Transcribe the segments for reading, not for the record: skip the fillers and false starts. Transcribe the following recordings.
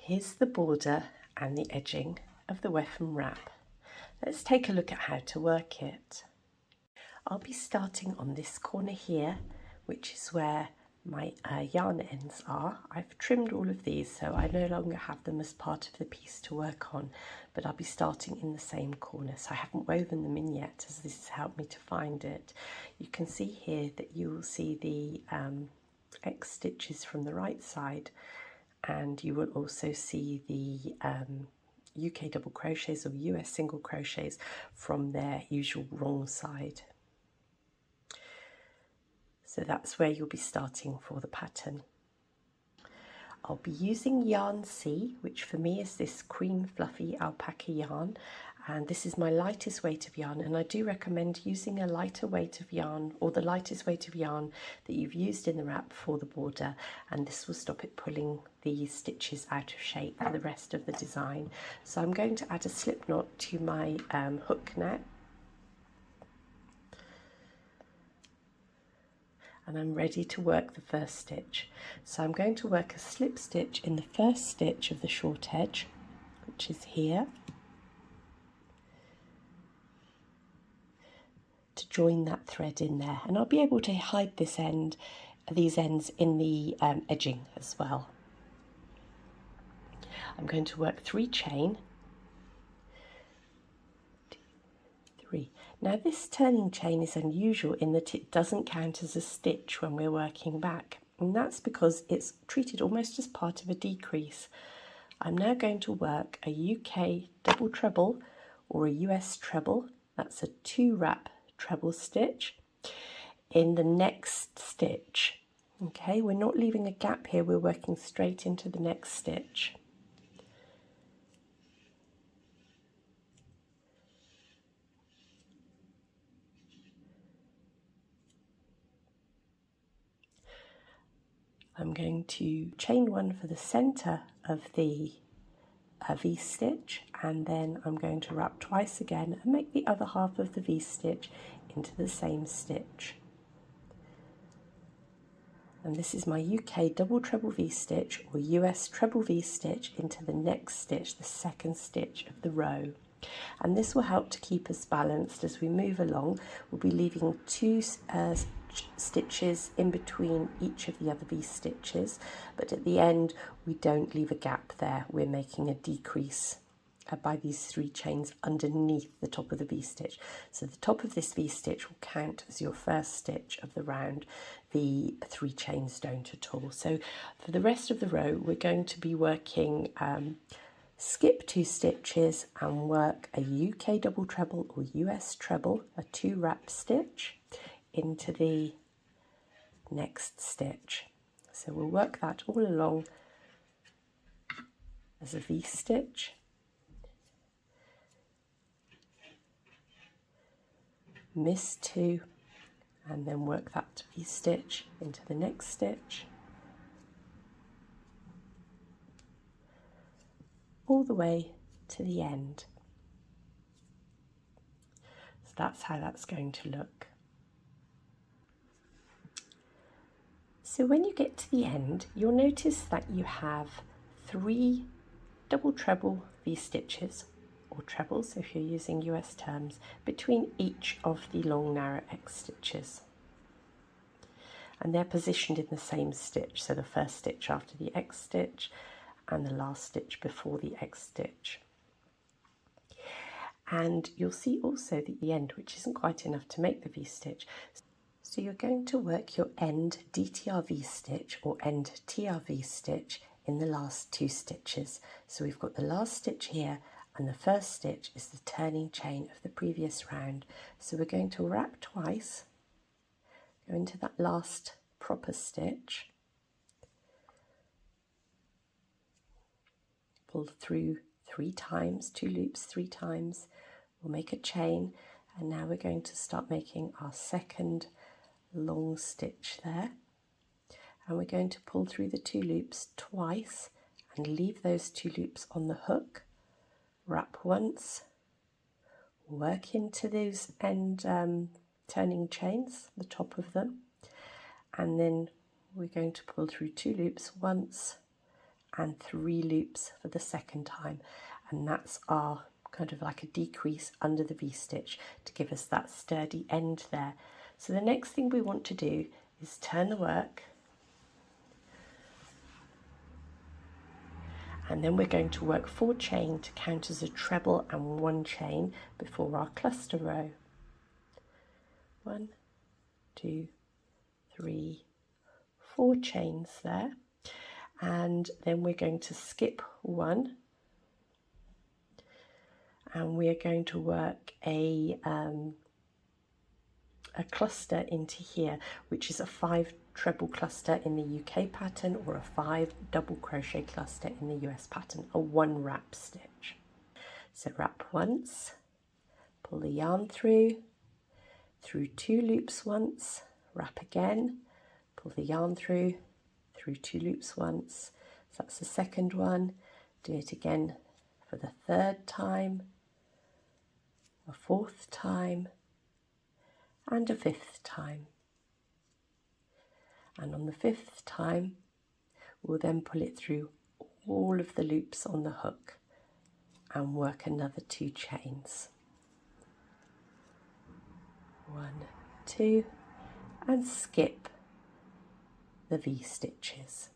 Here's the border and the edging of the Wefan Wrap. Let's take a look at how to work it. I'll be starting on this corner here, which is where my yarn ends are. I've trimmed all of these, so I no longer have them as part of the piece to work on, but I'll be starting in the same corner. So I haven't woven them in yet, as this has helped me to find it. You can see here that you will see the X stitches from the right side, and you will also see the UK double crochets or US single crochets from their usual wrong side. So that's where you'll be starting for the pattern. I'll be using yarn C, which for me is this cream fluffy alpaca yarn, and this is my lightest weight of yarn, and I do recommend using a lighter weight of yarn, or the lightest weight of yarn that you've used in the wrap for the border, and this will stop it pulling the stitches out of shape for the rest of the design. So I'm going to add a slip knot to my hook now, and I'm ready to work the first stitch. So I'm going to work a slip stitch in the first stitch of the short edge, which is here, to join that thread in there, and I'll be able to hide these ends in the edging as well. I'm going to work 3 chain, 2, 3. Now this turning chain is unusual in that it doesn't count as a stitch when we're working back, and that's because it's treated almost as part of a decrease. I'm now going to work a UK double treble or a US treble, that's a 2 wrap treble stitch, in the next stitch. Okay, we're not leaving a gap here, we're working straight into the next stitch. I'm going to chain 1 for the center of the V-stitch, and then I'm going to wrap twice again and make the other half of the V-stitch into the same stitch. And this is my UK double treble V-stitch or US treble V-stitch into the next stitch, the second stitch of the row. And this will help to keep us balanced as we move along. We'll be leaving 2 stitches in between each of the other V-stitches, but at the end we don't leave a gap there. We're making a decrease by these 3 chains underneath the top of the V-stitch. So the top of this V-stitch will count as your first stitch of the round. The 3 chains don't at all. So for the rest of the row we're going to be working skip 2 stitches and work a UK double treble or US treble, a 2 wrap stitch, into the next stitch. So we'll work that all along as a V-stitch, miss 2, and then work that V-stitch into the next stitch, all the way to the end. So that's how that's going to look. So when you get to the end, you'll notice that you have 3 double treble V-stitches, or trebles if you're using US terms, between each of the long narrow X stitches. And they're positioned in the same stitch, so the first stitch after the X stitch and the last stitch before the X stitch. And you'll see also at the end, which isn't quite enough to make the V-stitch, so you're going to work your end DTRV stitch or end TRV stitch in the last 2 stitches. So we've got the last stitch here, and the first stitch is the turning chain of the previous round. So we're going to wrap twice, go into that last proper stitch, pull through 3 times, 2 loops 3 times, we'll make a chain, and now we're going to start making our second long stitch there, and we're going to pull through the 2 loops twice and leave those 2 loops on the hook, wrap once, work into those end turning chains, the top of them, and then we're going to pull through 2 loops once and 3 loops for the second time, and that's our kind of like a decrease under the V-stitch to give us that sturdy end there. So the next thing we want to do is turn the work, and then we're going to work 4 chain to count as a treble and 1 chain before our cluster row. 1, 2, 3, 4 chains there, and then we're going to skip 1, and we are going to work a cluster into here, which is a 5 treble cluster in the UK pattern, or a 5 double crochet cluster in the US pattern, a 1 wrap stitch. So wrap once, pull the yarn through 2 loops once, wrap again, pull the yarn through 2 loops once. So that's the second one. Do it again for the third time, a fourth time, and a fifth time. And on the fifth time, we'll then pull it through all of the loops on the hook and work another 2 chains. 1, 2, and skip the V stitches.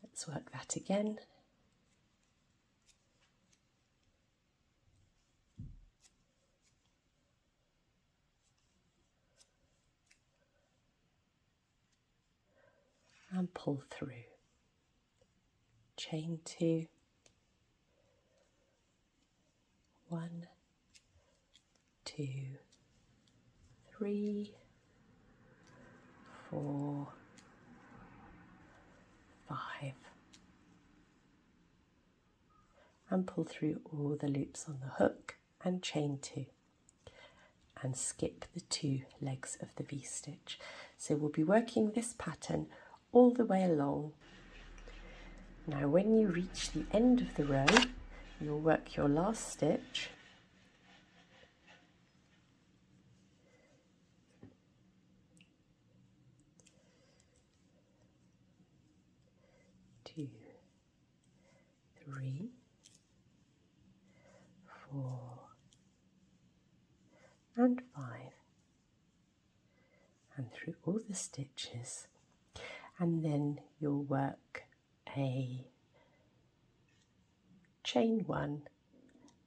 Let's work that again. And pull through. Chain 2, 1, 2, 3, 4, 5, and pull through all the loops on the hook and chain 2, and skip the 2 legs of the V-stitch. So we'll be working this pattern all the way along. Now when you reach the end of the row, you'll work your last stitch, two, 3, 4, and 5, and through all the stitches, and then you'll work a chain 1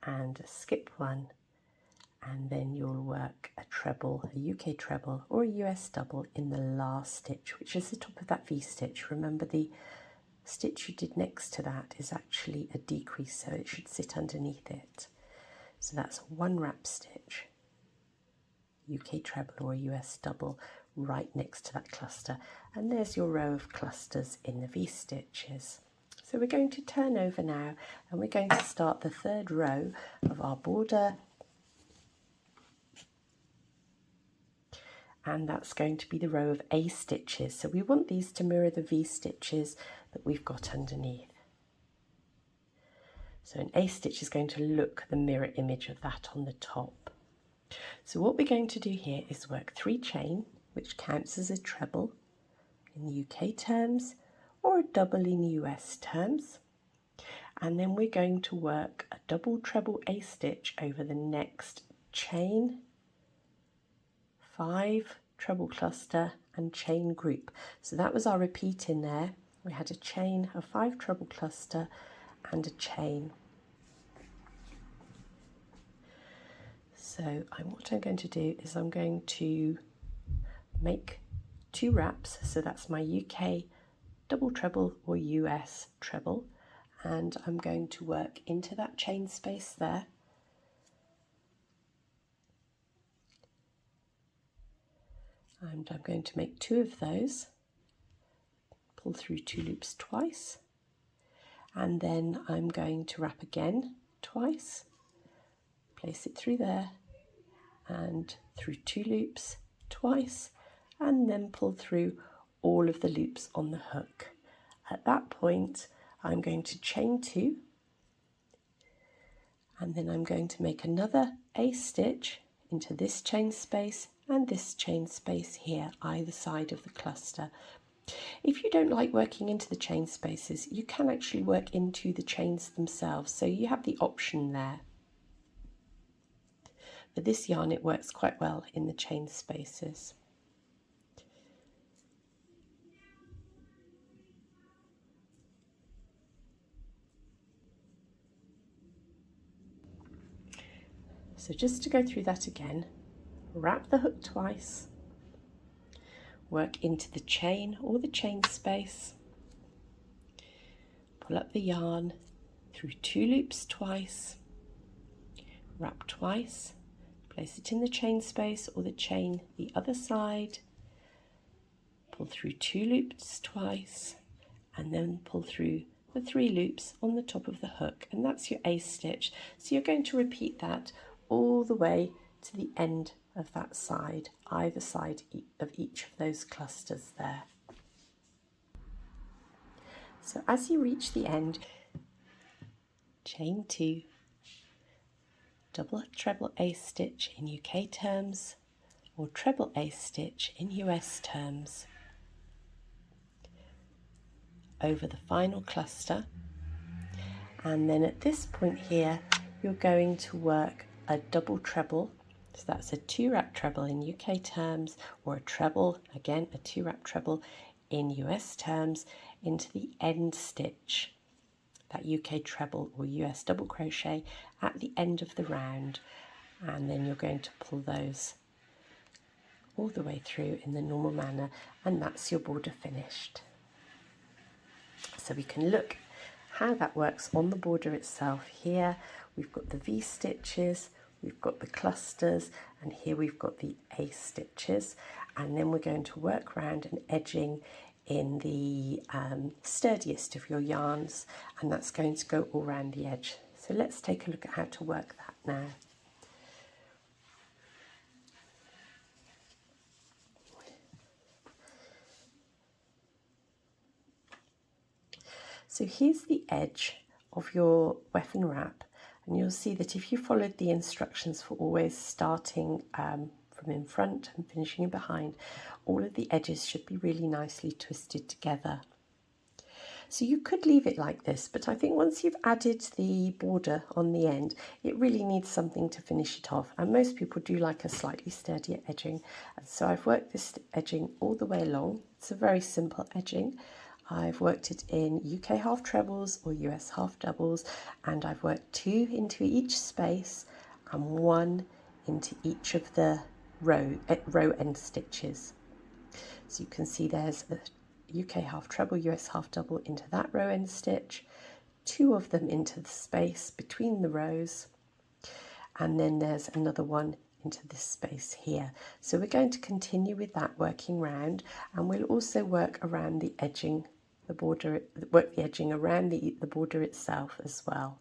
and a skip 1, and then you'll work a treble, a UK treble or a US double in the last stitch, which is the top of that V-stitch. Remember, the stitch you did next to that is actually a decrease, so it should sit underneath it. So that's 1 wrap stitch, UK treble or US double, right next to that cluster, and there's your row of clusters in the V-stitches. So we're going to turn over now, and we're going to start the 3rd row of our border, and that's going to be the row of A stitches. So we want these to mirror the V stitches that we've got underneath. So an A stitch is going to look the mirror image of that on the top. So what we're going to do here is work 3 chain, which counts as a treble in UK terms or a double in US terms. And then we're going to work a double treble A stitch over the next chain, 5 treble cluster and chain group. So that was our repeat in there. We had a chain, a 5 treble cluster and a chain. So what I'm going to do is I'm going to make 2 wraps. So that's my UK double treble or US treble, and I'm going to work into that chain space there. And I'm going to make 2 of those, pull through 2 loops twice, and then I'm going to wrap again twice, place it through there and through 2 loops twice, and then pull through all of the loops on the hook. At that point I'm going to chain 2, and then I'm going to make another A stitch into this chain space and this chain space here, either side of the cluster, If you don't like working into the chain spaces, you can actually work into the chains themselves, so you have the option there. For this yarn, it works quite well in the chain spaces. So just to go through that again, wrap the hook twice, work into the chain or the chain space, pull up the yarn through 2 loops twice, wrap twice, place it in the chain space or the chain the other side, pull through 2 loops twice, and then pull through the 3 loops on the top of the hook, and that's your ace stitch. So you're going to repeat that all the way to the end of that side, either side of each of those clusters there. So as you reach the end, chain 2, double treble ace stitch in UK terms or treble ace stitch in US terms over the final cluster, and then at this point here you're going to work a double treble, so that's a 2 wrap treble in UK terms, or a treble, again a 2 wrap treble in US terms, into the end stitch, that UK treble or US double crochet at the end of the round, and then you're going to pull those all the way through in the normal manner, and that's your border finished. So we can look how that works on the border itself. Here we've got the V stitches, we've got the clusters, and here we've got the ace stitches, and then we're going to work around and edging in the sturdiest of your yarns, and that's going to go all around the edge. So let's take a look at how to work that now. So here's the edge of your Wefan Wrap, and you'll see that if you followed the instructions for always starting from in front and finishing in behind, all of the edges should be really nicely twisted together. So you could leave it like this, but I think once you've added the border on the end, it really needs something to finish it off, and most people do like a slightly sturdier edging. And so I've worked this edging all the way along. It's a very simple edging. I've worked it in UK half trebles or US half doubles, and I've worked 2 into each space and 1 into each of the row end stitches. So you can see there's a UK half treble, US half double into that row end stitch, 2 of them into the space between the rows, and then there's another one into this space here. So we're going to continue with that working round, and we'll also work around the edging, the border, work the edging around the border itself as well.